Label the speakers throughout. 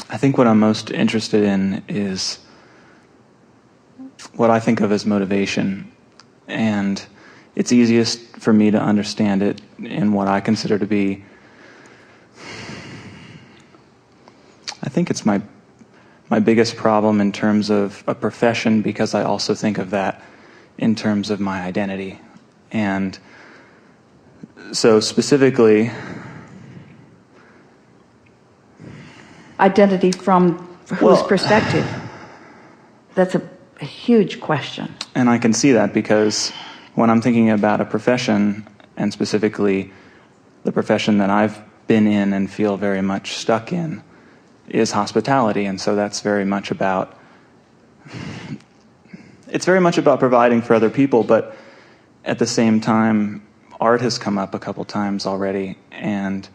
Speaker 1: I think what I'm most interested in is what I think of as motivation, and it's easiest for me to understand it in what I consider to be, I think it's my biggest problem in terms of a profession, because I also think of that in terms of my identity. And so specifically,
Speaker 2: identity from whose perspective? That's a huge question.
Speaker 1: And I can see that because when I'm thinking about a profession, and specifically the profession that I've been in and feel very much stuck in, is hospitality. And so that's very much about, it's very much about providing for other people, but at the same time, art has come up a couple times already, and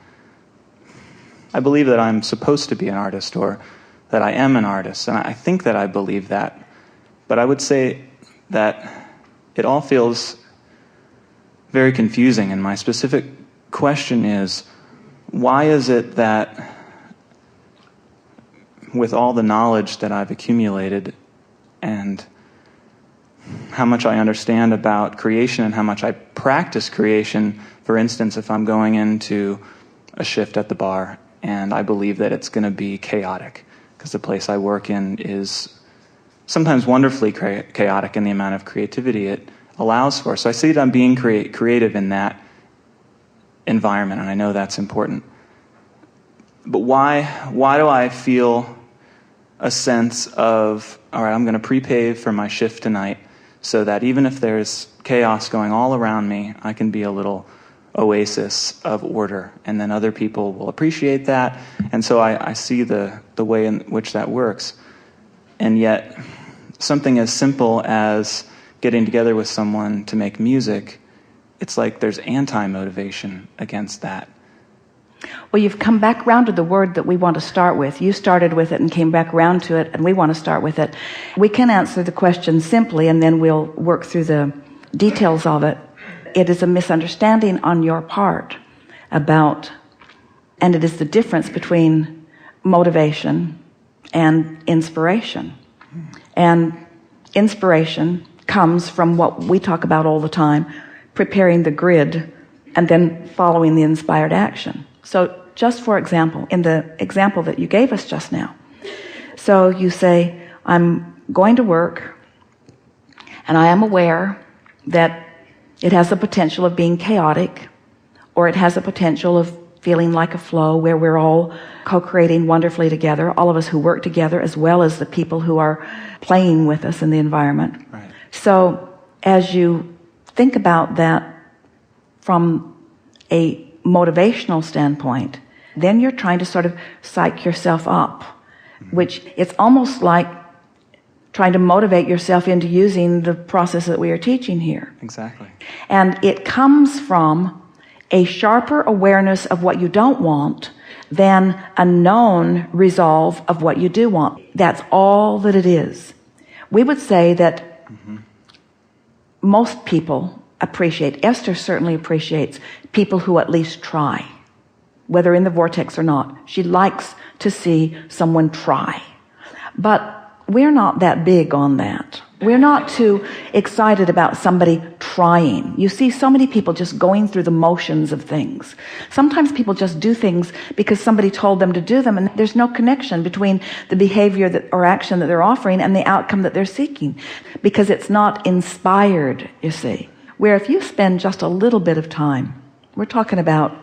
Speaker 1: I believe that I'm supposed to be an artist, or that I am an artist, and I think that I believe that. But I would say that it all feels very confusing, and my specific question is, why is it that with all the knowledge that I've accumulated and how much I understand about creation and how much I practice creation, for instance, if I'm going into a shift at the bar and I believe that it's going to be chaotic, because the place I work in is sometimes wonderfully chaotic in the amount of creativity it allows for. So I see that I'm being creative in that environment, and I know that's important. But why do I feel a sense of, all right, I'm going to prepave for my shift tonight so that even if there's chaos going all around me, I can be a little oasis of order, and then other people will appreciate that. And so I see the way in which that works. And yet, something as simple as getting together with someone to make music, it's like there's anti-motivation against that.
Speaker 2: Well, you've come back around to the word that we want to start with. You started with it and came back around to it, and we want to start with it. We can answer the question simply, and then we'll work through the details of it. It is a misunderstanding on your part about, and it is the difference between motivation and inspiration. And inspiration comes from what we talk about all the time, preparing the grid and then following the inspired action. So just for example, in the example that you gave us just now, so you say, I'm going to work and I am aware that it has the potential of being chaotic, or it has the potential of feeling like a flow where we're all co-creating wonderfully together, all of us who work together as well as the people who are playing with us in the environment.
Speaker 1: Right.
Speaker 2: So as you think about that from a motivational standpoint, then you're trying to sort of psych yourself up, which it's almost like trying to motivate yourself into using the process that we are teaching here.
Speaker 1: Exactly.
Speaker 2: And it comes from a sharper awareness of what you don't want than a known resolve of what you do want. That's all that it is. We would say that most people appreciate, Esther certainly appreciates people who at least try, whether in the vortex or not. She likes to see someone try. But we're not that big on that. We're not too excited about somebody trying. You see so many people just going through the motions of things. Sometimes people just do things because somebody told them to do them, and there's no connection between the behavior that, or action that they're offering and the outcome that they're seeking, because it's not inspired, you see. Where if you spend just a little bit of time, we're talking about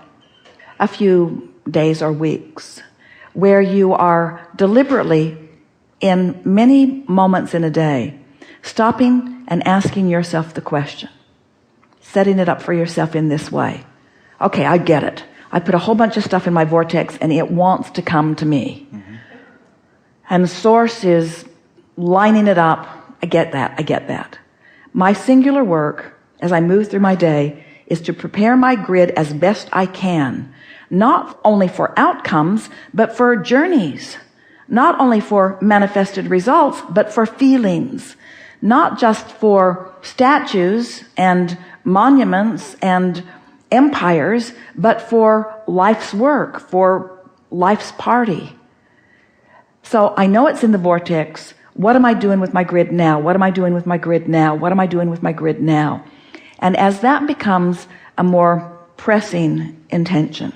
Speaker 2: a few days or weeks, where you are deliberately in many moments in a day, stopping and asking yourself the question, setting it up for yourself in this way. Okay, I get it. I put a whole bunch of stuff in my vortex and it wants to come to me. And the source is lining it up. I get that. My singular work as I move through my day is to prepare my grid as best I can, not only for outcomes, but for journeys. Not only for manifested results, but for feelings. Not just for statues and monuments and empires, but for life's work, for life's party. So I know it's in the vortex. What am I doing with my grid now? What am I doing with my grid now? What am I doing with my grid now? And as that becomes a more pressing intention,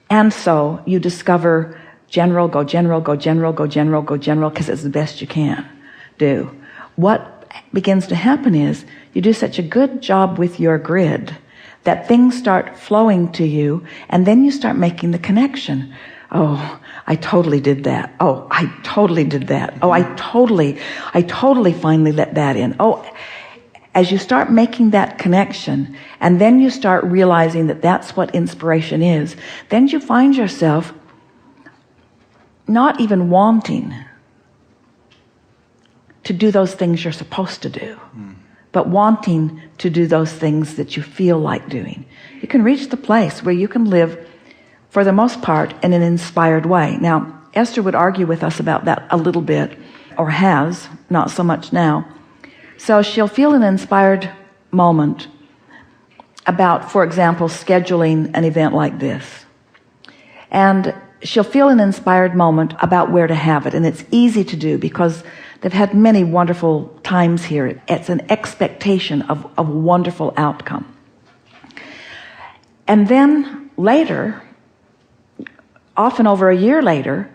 Speaker 2: and so you discover general, go general, go general, go general, go general, because it's the best you can do. What begins to happen is you do such a good job with your grid that things start flowing to you, and then you start making the connection. Oh, I totally did that. Oh, I totally did that. Oh, I totally finally let that in. Oh, as you start making that connection, and then you start realizing that that's what inspiration is, then you find yourself not even wanting to do those things you're supposed to do, but wanting to do those things that you feel like doing. You can reach the place where you can live, for the most part, in an inspired way. Now, Esther would argue with us about that a little bit, or has, not so much now. So she'll feel an inspired moment about, for example, scheduling an event like this. And she'll feel an inspired moment about where to have it. And it's easy to do because they've had many wonderful times here. It's an expectation of a wonderful outcome. And then later, often over a year later,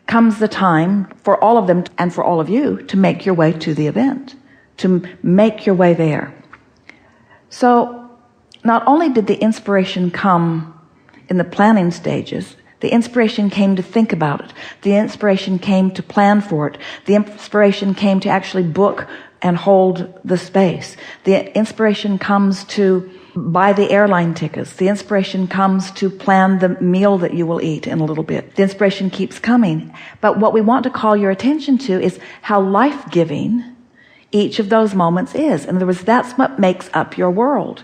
Speaker 2: comes the time for all of them and for all of you to make your way to the event, to make your way there. So not only did the inspiration come in the planning stages, the inspiration came to think about it. The inspiration came to plan for it. The inspiration came to actually book and hold the space. The inspiration comes to buy the airline tickets. The inspiration comes to plan the meal that you will eat in a little bit. The inspiration keeps coming. But what we want to call your attention to is how life-giving each of those moments is. In other words, that's what makes up your world.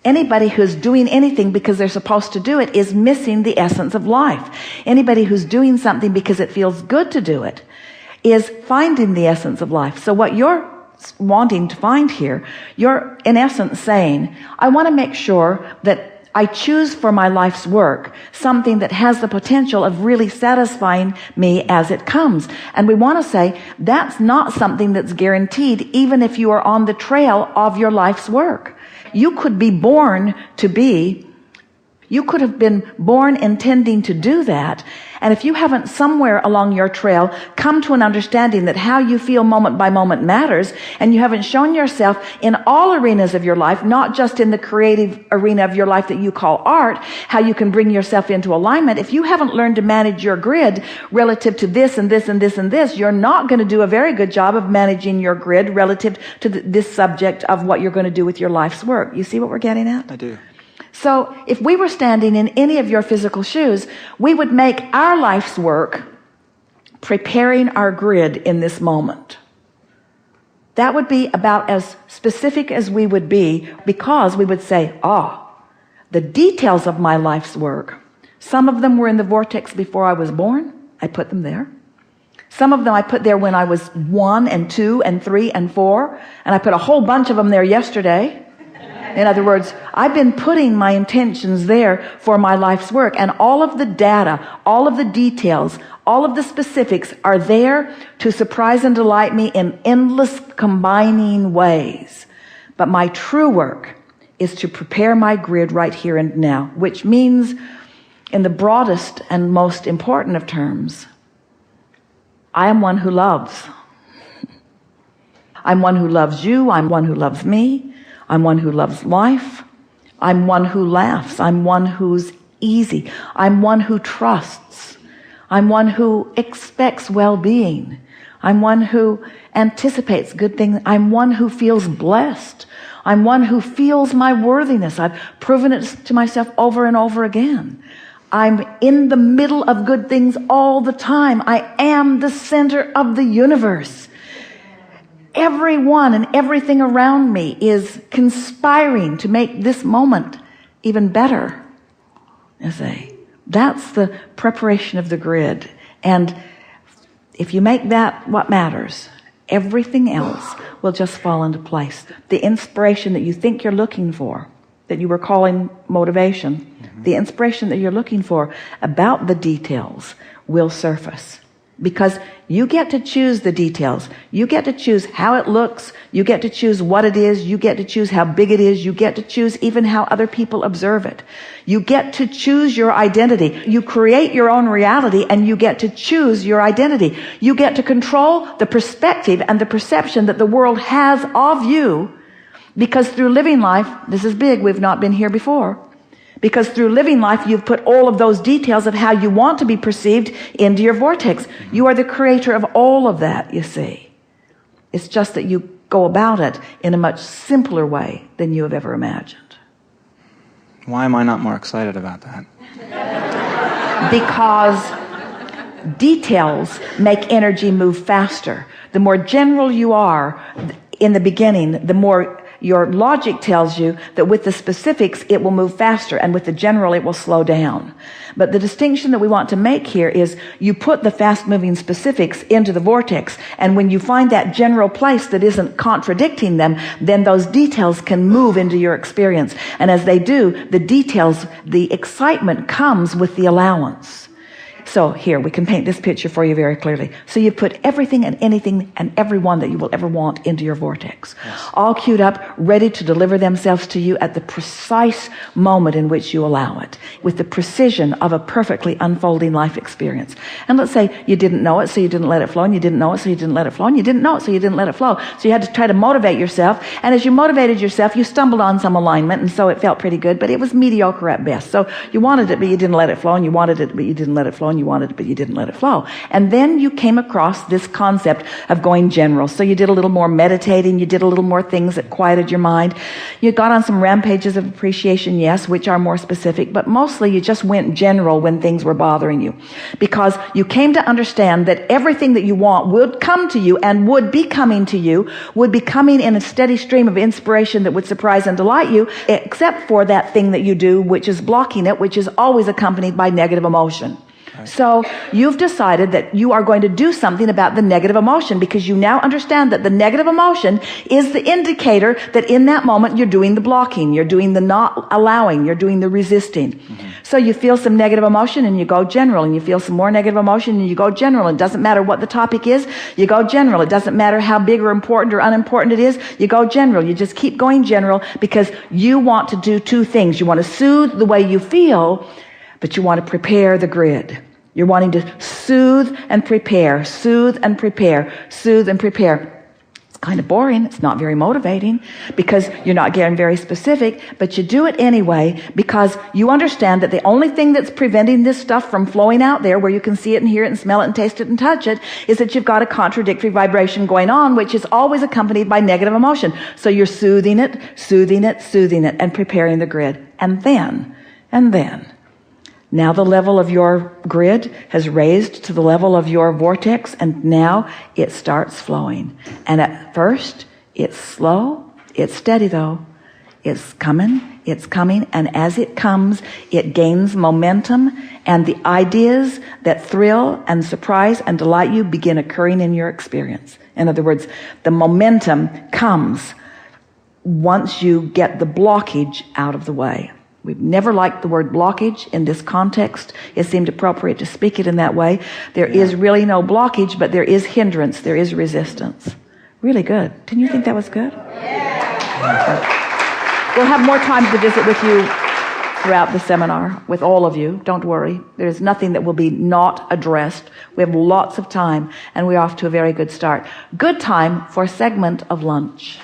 Speaker 2: Anybody who's doing anything because they're supposed to do it is missing the essence of life. Anybody who's doing something because it feels good to do it is finding the essence of life. So what you're wanting to find here, you're in essence saying, I want to make sure that I choose for my life's work something that has the potential of really satisfying me as it comes. And we want to say that's not something that's guaranteed, even if you are on the trail of your life's work. You could be born to be, you could have been born intending to do that. And if you haven't somewhere along your trail come to an understanding that how you feel moment by moment matters, and you haven't shown yourself in all arenas of your life, not just in the creative arena of your life that you call art, how you can bring yourself into alignment, if you haven't learned to manage your grid relative to this and this and this and this, you're not going to do a very good job of managing your grid relative to this subject of what you're going to do with your life's work. You see what we're getting at?
Speaker 1: I do.
Speaker 2: So if we were standing in any of your physical shoes, we would make our life's work preparing our grid in this moment. That would be about as specific as we would be, because we would say, the details of my life's work, some of them were in the vortex before I was born. I put them there. Some of them I put there when I was 1 and 2 and 3 and 4, and I put a whole bunch of them there yesterday. In other words, I've been putting my intentions there for my life's work, and all of the data, all of the details, all of the specifics are there to surprise and delight me in endless combining ways. But my true work is to prepare my grid right here and now, which means, in the broadest and most important of terms, I am one who loves. I'm one who loves you. I'm one who loves me. I'm one who loves life. I'm one who laughs. I'm one who's easy. I'm one who trusts. I'm one who expects well-being. I'm one who anticipates good things. I'm one who feels blessed. I'm one who feels my worthiness. I've proven it to myself over and over again. I'm in the middle of good things all the time. I am the center of the universe. Everyone and everything around me is conspiring to make this moment even better. That's the preparation of the grid. And if you make that what matters, everything else will just fall into place. The inspiration that you think you're looking for, that you were calling motivation, the inspiration that you're looking for about the details will surface. Because you get to choose the details. You get to choose how it looks. You get to choose what it is. You get to choose how big it is. You get to choose even how other people observe it. You get to choose your identity. You create your own reality, and you get to choose your identity. You get to control the perspective and the perception that the world has of you, because through living life, this is big, we've not been here before, because through living life, you've put all of those details of how you want to be perceived into your vortex. You are the creator of all of that, you see. It's just that you go about it in a much simpler way than you have ever imagined.
Speaker 1: Why am I not more excited about that?
Speaker 2: Because details make energy move faster. The more general you are in the beginning, the more your logic tells you that with the specifics it will move faster, and with the general it will slow down. But the distinction that we want to make here is you put the fast-moving specifics into the vortex, and when you find that general place that isn't contradicting them, then those details can move into your experience. And as they do, the details, the excitement comes with the allowance. So here, we can paint this picture for you very clearly. So you put everything and anything and everyone that you will ever want into your vortex. Yes. All queued up, ready to deliver themselves to you at the precise moment in which you allow it, with the precision of a perfectly unfolding life experience. And let's say you didn't know it, so you didn't let it flow, and you didn't know it, so you didn't let it flow, and you didn't know it, so you didn't let it flow. So you had to try to motivate yourself, and as you motivated yourself, you stumbled on some alignment, and so it felt pretty good, but it was mediocre at best. So you wanted it, but you didn't let it flow, and you wanted it, but you didn't let it flow, and you wanted it, but you didn't let it flow. And then you came across this concept of going general. So you did a little more meditating, you did a little more things that quieted your mind. You got on some rampages of appreciation, yes, which are more specific, but mostly you just went general when things were bothering you. Because you came to understand that everything that you want would come to you and would be coming to you, would be coming in a steady stream of inspiration that would surprise and delight you, except for that thing that you do, which is blocking it, which is always accompanied by negative emotion. So you've decided that you are going to do something about the negative emotion, because you now understand that the negative emotion is the indicator that in that moment you're doing the blocking, you're doing the not allowing, you're doing the resisting. Mm-hmm. So you feel some negative emotion and you go general, and you feel some more negative emotion and you go general. It doesn't matter what the topic is, you go general. It doesn't matter how big or important or unimportant it is, you go general. You just keep going general, because you want to do two things. You want to soothe the way you feel, but you want to prepare the grid. You're wanting to soothe and prepare, soothe and prepare, soothe and prepare. It's kind of boring. It's not very motivating, because you're not getting very specific, but you do it anyway, because you understand that the only thing that's preventing this stuff from flowing out there where you can see it and hear it and smell it and taste it and touch it is that you've got a contradictory vibration going on, which is always accompanied by negative emotion. So you're soothing it, soothing it, soothing it, and preparing the grid. And then, now the level of your grid has raised to the level of your vortex, and now it starts flowing. And at first, it's slow, it's steady though. It's coming, and as it comes, it gains momentum, and the ideas that thrill and surprise and delight you begin occurring in your experience. In other words, the momentum comes once you get the blockage out of the way. We've never liked the word blockage in this context. It seemed appropriate to speak it in that way. There is really no blockage, but there is hindrance. There is resistance. Really good. Didn't you think that was good? We'll have more time to visit with you throughout the seminar, with all of you. Don't worry. There's nothing that will be not addressed. We have lots of time, and we're off to a very good start. Good time for a segment of lunch.